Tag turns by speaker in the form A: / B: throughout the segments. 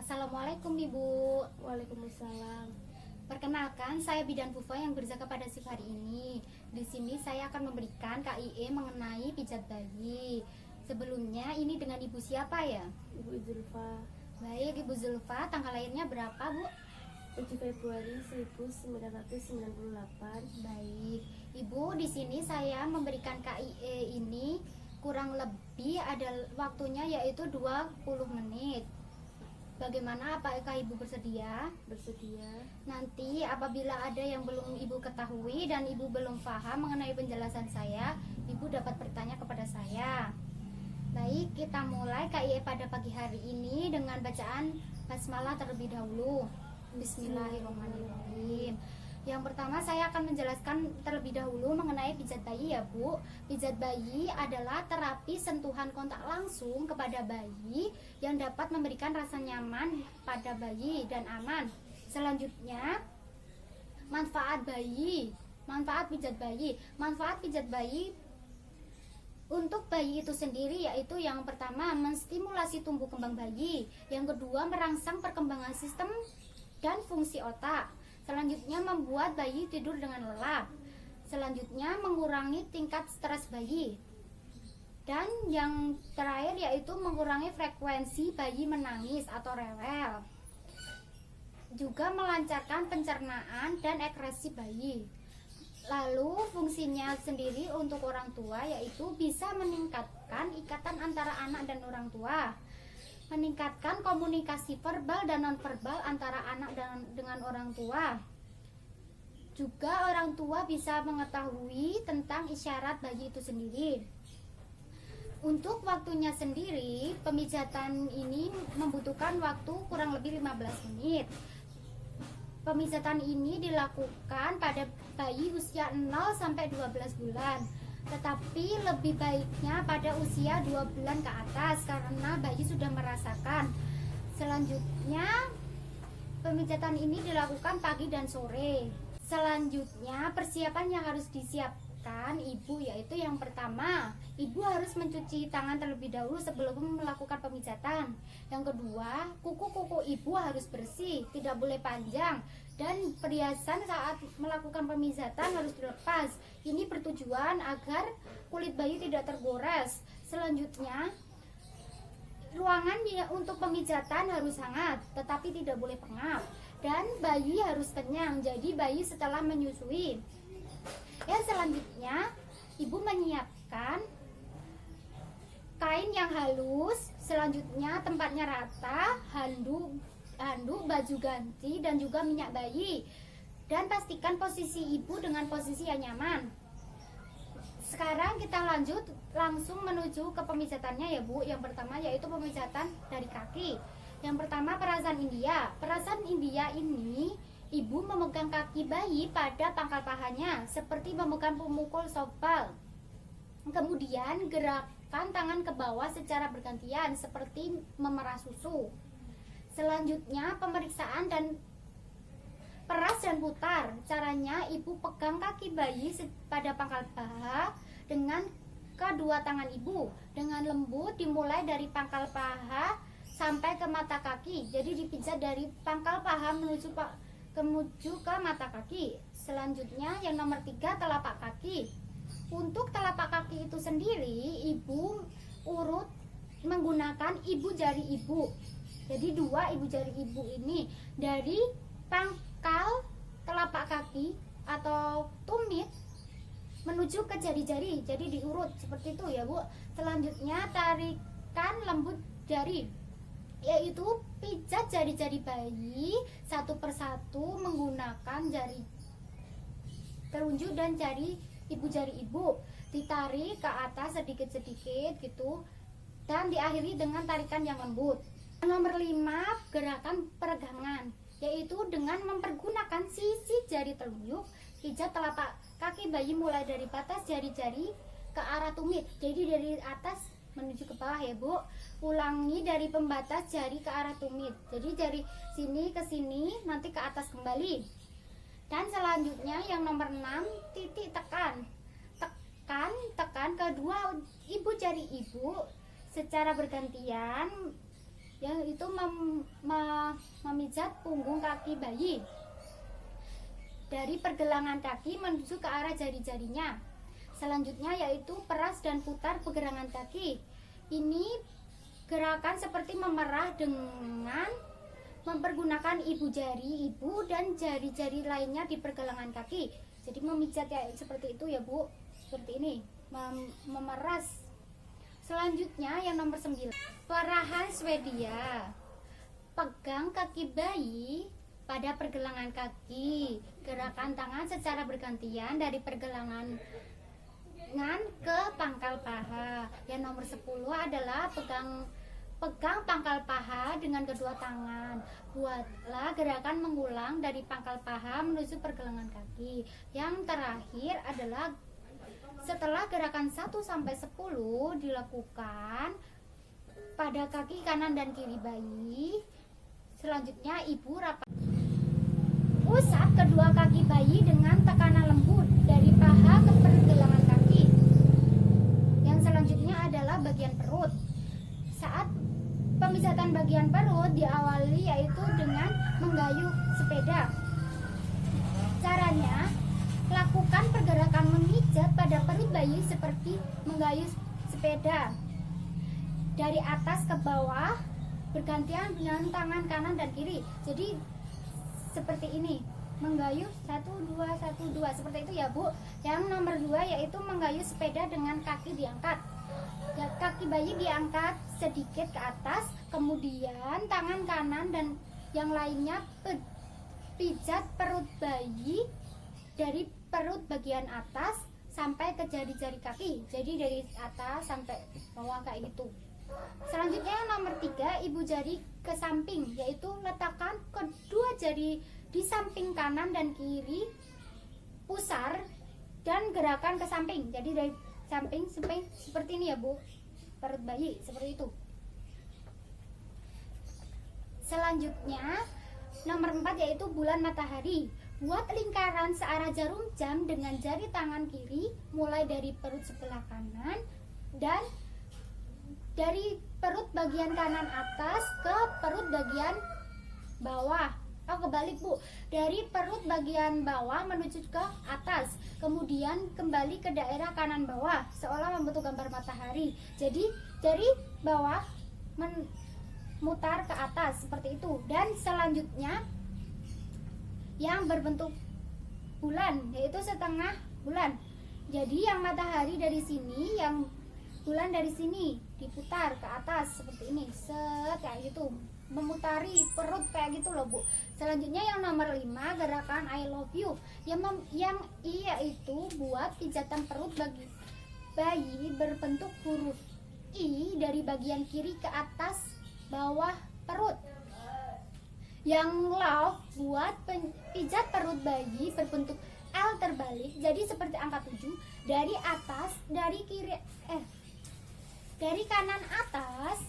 A: Assalamualaikum Ibu.
B: Waalaikumsalam.
A: Perkenalkan, saya Bidan Fufa yang berzakat pada shift hari ini. Di sini saya akan memberikan KIE mengenai pijat bayi. Sebelumnya ini dengan Ibu siapa ya?
B: Ibu Zulfa.
A: Baik, Ibu Zulfa, tanggal lahirnya berapa, Bu?
B: 7 Februari 1998.
A: Baik, Ibu, di sini saya memberikan KIE ini kurang lebih ada waktunya yaitu 20 menit. Bagaimana, apakah Ibu bersedia?
B: Bersedia.
A: Nanti apabila ada yang belum Ibu ketahui dan Ibu belum paham mengenai penjelasan saya, Ibu dapat bertanya kepada saya. Baik, kita mulai KIE pada pagi hari ini dengan bacaan basmalah terlebih dahulu. Bismillahirrahmanirrahim. Yang pertama saya akan menjelaskan terlebih dahulu mengenai pijat bayi ya Bu. Pijat bayi adalah terapi sentuhan kontak langsung kepada bayi yang dapat memberikan rasa nyaman pada bayi dan aman. Selanjutnya, manfaat pijat bayi. Manfaat pijat bayi untuk bayi itu sendiri yaitu yang pertama menstimulasi tumbuh kembang bayi, yang kedua merangsang perkembangan sistem dan fungsi otak. Selanjutnya membuat bayi tidur dengan lelap. Selanjutnya mengurangi tingkat stres bayi. Dan yang terakhir yaitu mengurangi frekuensi bayi menangis atau rewel. Juga melancarkan pencernaan dan ekskresi bayi. Lalu fungsinya sendiri untuk orang tua yaitu bisa meningkatkan ikatan antara anak dan orang tua, meningkatkan komunikasi verbal dan nonverbal antara anak dengan orang tua. Juga orang tua bisa mengetahui tentang isyarat bayi itu sendiri. Untuk waktunya sendiri, pemijatan ini membutuhkan waktu kurang lebih 15 menit. Pemijatan ini dilakukan pada bayi usia 0 sampai 12 bulan. Tetapi lebih baiknya pada usia 2 bulan ke atas karena bayi sudah merasakan. Selanjutnya, pemijatan ini dilakukan pagi dan sore. Selanjutnya, persiapan yang harus disiapkan Ibu yaitu yang pertama, Ibu harus mencuci tangan terlebih dahulu sebelum melakukan pemijatan. Yang kedua, kuku-kuku Ibu harus bersih, tidak boleh panjang. Dan perhiasan saat melakukan pemijatan harus dilepas. Ini bertujuan agar kulit bayi tidak tergores. Selanjutnya, ruangan untuk pemijatan harus hangat, tetapi tidak boleh pengap. Dan bayi harus kenyang, jadi bayi setelah menyusui. Yang selanjutnya, Ibu menyiapkan kain yang halus, selanjutnya tempatnya rata, handuk, baju ganti, dan juga minyak bayi. Dan pastikan posisi Ibu dengan posisi yang nyaman. Sekarang kita lanjut langsung menuju ke pemijatannya ya Bu. Yang pertama yaitu pemijatan dari kaki. Yang pertama perasan India. Perasan India ini Ibu memegang kaki bayi pada pangkal pahanya seperti memegang pemukul softball. Kemudian gerakkan tangan ke bawah secara bergantian seperti memerah susu. Selanjutnya pemeriksaan dan peras dan putar. Caranya Ibu pegang kaki bayi pada pangkal paha dengan kedua tangan Ibu dengan lembut, dimulai dari pangkal paha sampai ke mata kaki. Jadi dipijat dari pangkal paha menuju ke mata kaki. Selanjutnya yang nomor 3, telapak kaki. Untuk telapak kaki itu sendiri Ibu urut menggunakan ibu jari Ibu. Jadi 2 ibu jari Ibu ini dari pangkal telapak kaki atau tumit menuju ke jari-jari. Jadi diurut seperti itu ya Bu. Selanjutnya tarikan lembut jari, yaitu pijat jari-jari bayi satu persatu menggunakan jari telunjuk dan jari Ibu. Ditarik ke atas sedikit-sedikit gitu dan diakhiri dengan tarikan yang lembut. Nomor 5, gerakan peregangan, yaitu dengan mempergunakan sisi jari telunjuk pijat telapak kaki bayi mulai dari batas jari-jari ke arah tumit. Jadi dari atas menuju ke bawah ya Bu. Ulangi dari pembatas jari ke arah tumit. Jadi dari sini ke sini, nanti ke atas kembali. Dan selanjutnya yang nomor 6, titik tekan. Tekan kedua ibu jari Ibu secara bergantian yaitu memijat punggung kaki bayi dari pergelangan kaki menuju ke arah jari-jarinya. Selanjutnya yaitu peras dan putar pergelangan kaki. Ini gerakan seperti memerah dengan mempergunakan ibu jari ibu dan jari-jari lainnya di pergelangan kaki. Jadi memijat ya seperti itu ya Bu, seperti ini, memeras. Selanjutnya yang nomor 9, perahan Swedia. Pegang kaki bayi pada pergelangan kaki. Gerakan tangan secara bergantian dari pergelangan ke pangkal paha. Yang nomor 10 adalah pegang pangkal paha dengan kedua tangan. Buatlah gerakan mengulang dari pangkal paha menuju pergelangan kaki. Yang terakhir adalah setelah gerakan 1 sampai 10 dilakukan pada kaki kanan dan kiri bayi. Selanjutnya ibu rapat. Usap kedua kaki bayi dengan tekanan lembut dari paha ke pergelangan kaki. Yang selanjutnya adalah bagian perut. Saat pemijatan bagian perut diawali yaitu dengan menggayuh sepeda. Caranya, lakukan pergerakan memijat pada perut bayi seperti menggayuh sepeda dari atas ke bawah bergantian dengan tangan kanan dan kiri. Jadi seperti ini, menggayuh 1 2 1 2 seperti itu ya Bu. Yang nomor 2 yaitu menggayuh sepeda dengan kaki diangkat. Kaki bayi diangkat sedikit ke atas, kemudian tangan kanan dan yang lainnya pijat perut bayi dari perut bagian atas sampai ke jari-jari kaki. Jadi dari atas sampai bawah kayak gitu. Selanjutnya yang nomor 3, ibu jari ke samping, yaitu letakkan kedua jari di samping kanan dan kiri, pusar dan gerakan ke samping. Jadi dari samping seperti ini ya Bu, perut bayi seperti itu. Selanjutnya nomor 4 yaitu bulan matahari. Buat lingkaran searah jarum jam dengan jari tangan kiri mulai dari perut sebelah kanan dan dari perut bagian kanan atas ke perut bagian bawah. Kebalik Bu, dari perut bagian bawah menuju ke atas, kemudian kembali ke daerah kanan bawah seolah membentuk gambar matahari. Jadi dari bawah memutar ke atas seperti itu. Dan selanjutnya yang berbentuk bulan, yaitu setengah bulan. Jadi yang matahari dari sini, yang bulan dari sini diputar ke atas seperti ini, kayak gitu, memutari perut kayak gitu loh Bu. Selanjutnya yang nomor 5, gerakan I love you, yang yaitu buat pijatan perut bagi bayi berbentuk huruf I dari bagian kiri ke atas bawah perut. Yang love buat pijat perut bayi berbentuk L terbalik, jadi seperti angka 7 dari atas, dari kanan atas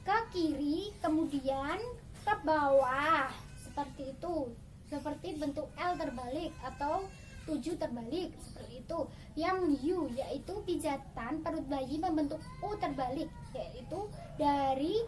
A: ke kiri, kemudian ke bawah seperti itu, seperti bentuk L terbalik atau 7 terbalik seperti itu. Yang U yaitu pijatan perut bayi membentuk U terbalik, yaitu dari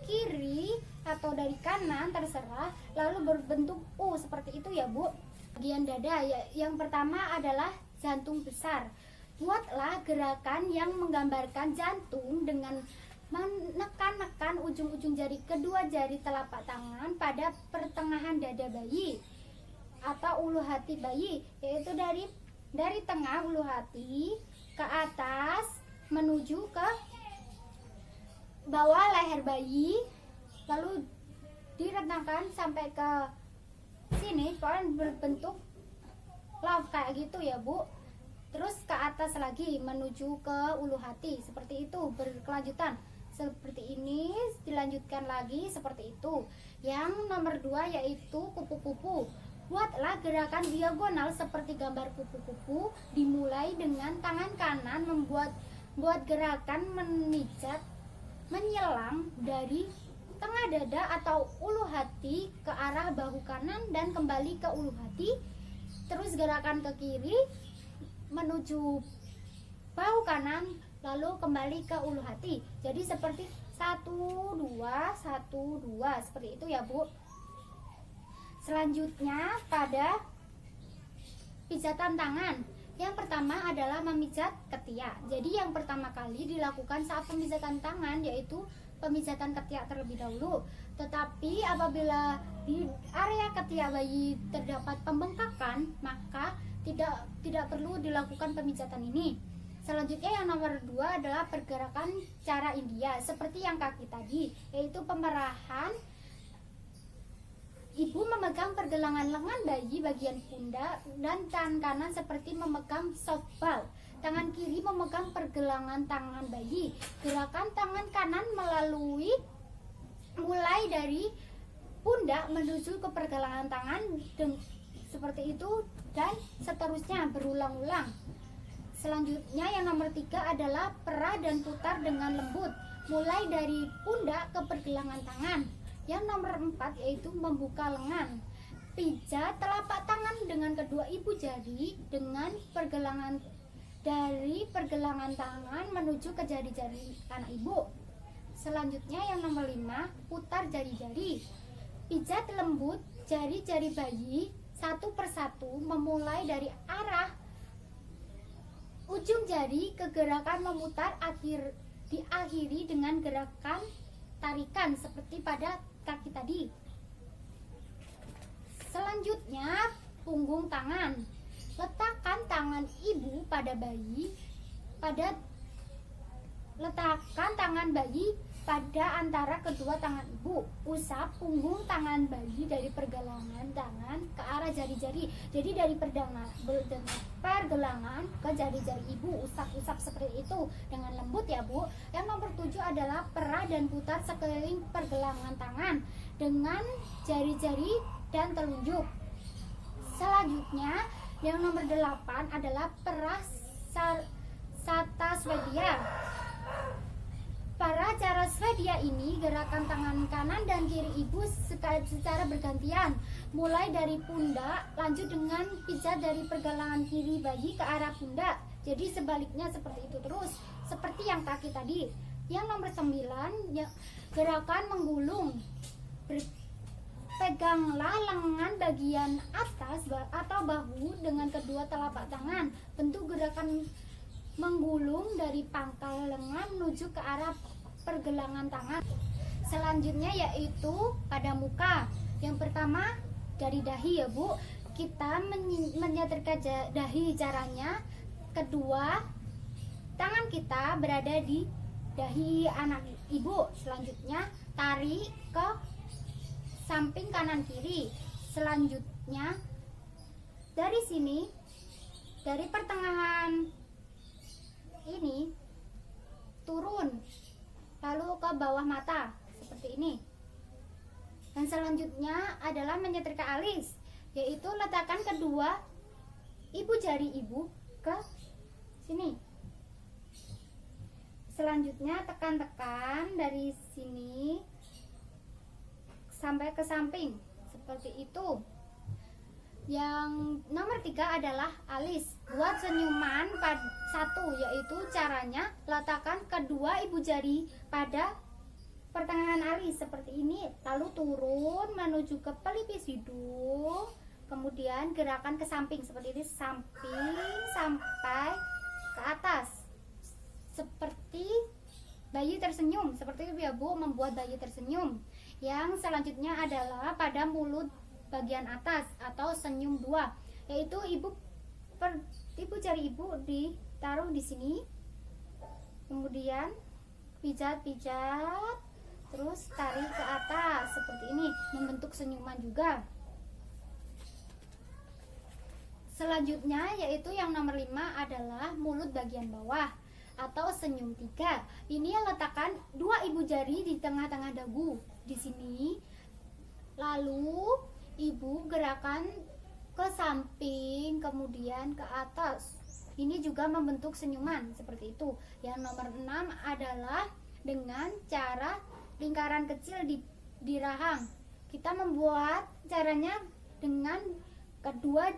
A: kiri atau dari kanan terserah, lalu berbentuk U seperti itu ya Bu. Bagian dada yang pertama adalah jantung besar. Buatlah gerakan yang menggambarkan jantung dengan menekan-nekan ujung-ujung jari kedua jari telapak tangan pada pertengahan dada bayi atau ulu hati bayi, yaitu dari tengah ulu hati ke atas menuju ke bawah leher bayi, lalu direntangkan sampai ke sini, kalian berbentuk love kayak gitu ya Bu. Terus ke atas lagi menuju ke ulu hati seperti itu, berkelanjutan seperti ini, dilanjutkan lagi seperti itu. Yang nomor 2 yaitu kupu-kupu. Buatlah gerakan diagonal seperti gambar kupu-kupu, dimulai dengan tangan kanan buat gerakan memijat menyelang dari tengah dada atau ulu hati ke arah bahu kanan dan kembali ke ulu hati. Terus gerakan ke kiri menuju bahu kanan, lalu kembali ke ulu hati. Jadi seperti 1 2 1 2 seperti itu ya Bu. Selanjutnya pada pijatan tangan. Yang pertama adalah memijat ketiak. Jadi yang pertama kali dilakukan saat pemijatan tangan yaitu pemijatan ketiak terlebih dahulu. Tetapi apabila di area ketiak bayi terdapat pembengkakan, maka tidak perlu dilakukan pemijatan ini. Selanjutnya yang nomor 2 adalah pergerakan cara India seperti yang kaki tadi, yaitu pemerahan. Ibu memegang pergelangan lengan bayi bagian pundak dan tangan kanan seperti memegang softball. Tangan kiri memegang pergelangan tangan bayi. Gerakan tangan kanan mulai dari pundak menuju ke pergelangan tangan seperti itu dan seterusnya berulang-ulang. Selanjutnya yang nomor 3 adalah perah dan putar dengan lembut mulai dari pundak ke pergelangan tangan. Yang nomor 4 yaitu membuka lengan. Pijat telapak tangan dengan kedua ibu jari dengan pergelangan dari pergelangan tangan menuju ke jari-jari anak ibu. Selanjutnya yang nomor 5, putar jari-jari. Pijat lembut jari-jari bayi satu persatu memulai dari arah ujung jari ke gerakan memutar diakhiri dengan gerakan tarikan seperti pada kaki tadi. Selanjutnya punggung tangan. Letakkan tangan ibu pada bayi letakkan tangan bayi pada antara kedua tangan ibu. Usap punggung tangan bayi dari pergelangan tangan ke arah jari-jari. Jadi dari pergelangan ke jari-jari ibu, usap-usap seperti itu dengan lembut ya Bu. Yang nomor 7 adalah perah dan putar sekeliling pergelangan tangan dengan jari-jari dan telunjuk. Selanjutnya yang nomor 8 adalah perah Sata Swedia. Pada cara Swedia ini, gerakan tangan kanan dan kiri ibu secara bergantian, mulai dari pundak, lanjut dengan pijat dari pergelangan kiri bayi ke arah pundak. Jadi sebaliknya seperti itu terus, seperti yang kaki tadi. Yang nomor 9, gerakan menggulung. Peganglah lengan bagian atas atau bahu dengan kedua telapak tangan. Bentuk gerakan menggulung dari pangkal lengan menuju ke arah pergelangan tangan. Selanjutnya yaitu pada muka. Yang pertama dari dahi ya Bu. Kita menyetrika dahi, caranya kedua tangan kita berada di dahi anak ibu. Selanjutnya tarik ke samping kanan kiri. Selanjutnya dari sini, dari pertengahan ini turun lalu ke bawah mata seperti ini. Dan selanjutnya adalah menyetrika alis, yaitu letakkan kedua ibu jari ibu ke sini. Selanjutnya tekan-tekan dari sini sampai ke samping seperti itu. Yang nomor 3 adalah alis. Buat senyuman satu, yaitu caranya letakkan kedua ibu jari pada pertengahan alis seperti ini, lalu turun menuju ke pelipis hidung, kemudian gerakan ke samping seperti ini, samping sampai ke atas seperti bayi tersenyum. Seperti itu ya Bu, membuat bayi tersenyum. Yang selanjutnya adalah pada mulut bagian atas atau senyum 2, yaitu ibu jari ibu ditaruh di sini, kemudian pijat-pijat, terus tarik ke atas seperti ini, membentuk senyuman juga. Selanjutnya yaitu yang nomor 5 adalah mulut bagian bawah atau senyum 3. Ini letakkan dua ibu jari di tengah-tengah dagu di sini, lalu ibu gerakan ke samping kemudian ke atas. Ini juga membentuk senyuman seperti itu. Yang nomor 6 adalah dengan cara lingkaran kecil di rahang. Kita membuat caranya dengan kedua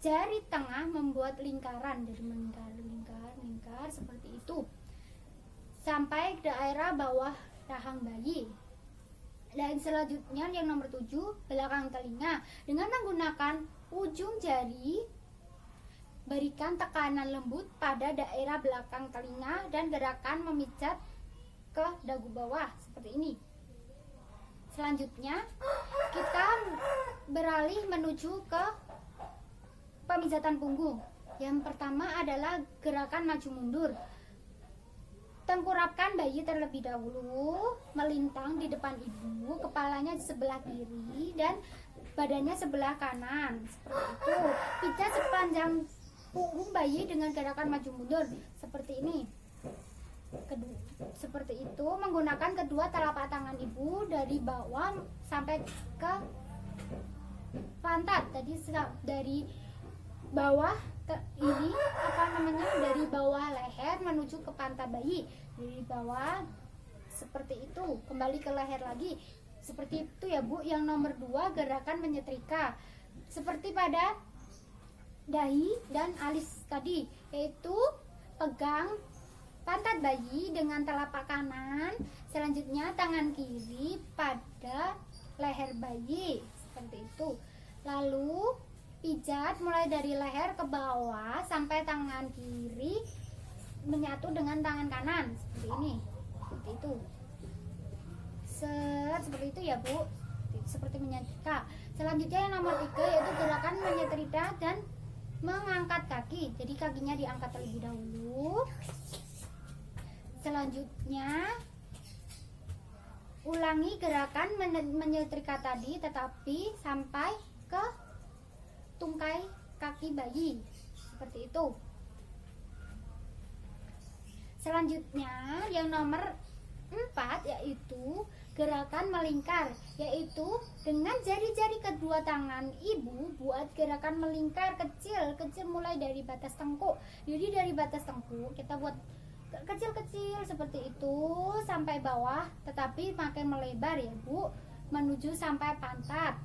A: jari tengah membuat lingkaran, dari lingkar seperti itu. sampai daerah bawah rahang bayi. Dan selanjutnya yang nomor 7, belakang telinga. Dengan menggunakan ujung jari, berikan tekanan lembut pada daerah belakang telinga dan gerakan memijat ke dagu bawah seperti ini. Selanjutnya kita beralih menuju ke pemijatan punggung. Yang pertama adalah gerakan maju mundur. Tengkurapkan bayi terlebih dahulu, melintang di depan ibu, kepalanya di sebelah kiri dan badannya sebelah kanan. Seperti itu. Pijat sepanjang punggung bayi dengan gerakan maju mundur seperti ini. Seperti itu, menggunakan kedua telapak tangan ibu dari bawah sampai ke pantat. Tadi dari bawah ini dari bawah leher menuju ke pantat bayi, dari bawah seperti itu, kembali ke leher lagi seperti itu ya Bu. Yang nomor 2, gerakan menyetrika seperti pada dahi dan alis tadi, yaitu pegang pantat bayi dengan telapak kanan, selanjutnya tangan kiri pada leher bayi seperti itu, lalu pijat mulai dari leher ke bawah sampai tangan kiri menyatu dengan tangan kanan seperti ini, seperti itu. Seperti itu ya Bu, seperti menyetrika. Selanjutnya yang nomor 3 yaitu gerakan menyetrika dan mengangkat kaki. Jadi kakinya diangkat terlebih dahulu. Selanjutnya ulangi gerakan menyetrika tadi, tetapi sampai ke tungkai kaki bayi seperti itu. Selanjutnya yang nomor 4 yaitu gerakan melingkar, yaitu dengan jari-jari kedua tangan ibu buat gerakan melingkar kecil mulai dari batas tengkuk. Jadi dari batas tengkuk kita buat kecil-kecil seperti itu sampai bawah, tetapi makin melebar ya Bu, menuju sampai pantat.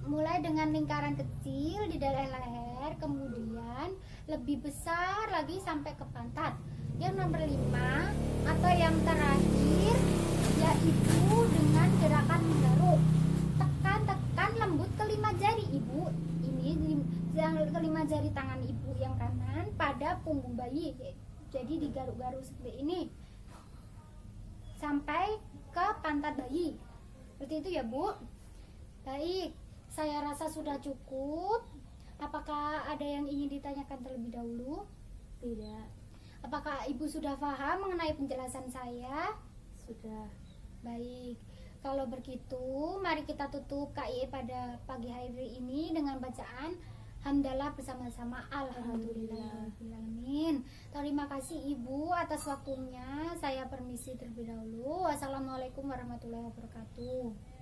A: Mulai dengan lingkaran kecil di daerah leher, kemudian lebih besar lagi sampai ke pantat. Yang nomor 5 atau yang terakhir yaitu dengan gerakan menggaruk. Tekan lembut kelima jari ibu. Ini kelima jari tangan ibu yang kanan pada punggung bayi. Jadi digaruk-garuk seperti ini sampai ke pantat bayi. Seperti itu ya Bu. Baik, saya rasa sudah cukup. Apakah ada yang ingin ditanyakan terlebih dahulu?
B: Tidak.
A: Apakah Ibu sudah paham mengenai penjelasan saya?
B: Sudah.
A: Baik, kalau begitu mari kita tutup KIE pada pagi hari ini dengan bacaan hamdalah bersama-sama. Alhamdulillahirrahmanirrahim. Terima kasih Ibu atas waktunya. Saya permisi terlebih dahulu. Wassalamualaikum warahmatullahi wabarakatuh.